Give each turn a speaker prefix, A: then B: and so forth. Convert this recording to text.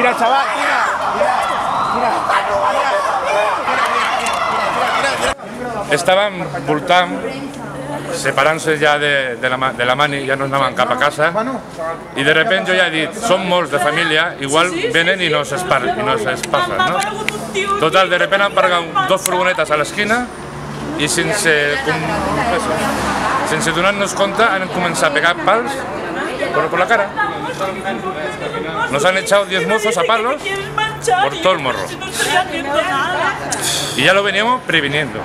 A: Tira, chaval, tira.
B: Estàvem voltant, separant-se ja de la mani, ja no anaven cap a casa, i de repente jo ja he dit, som molts de família, igual venen i no s'espassen, no? Total, de repente han aparcat dos furgonetes a l'esquina i sense donar-nos compte han començat a pegar pals por la cara. Nos han echado 10 mozos a palos por todo el morro. Y ya lo veníamos previniendo.